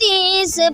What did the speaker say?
30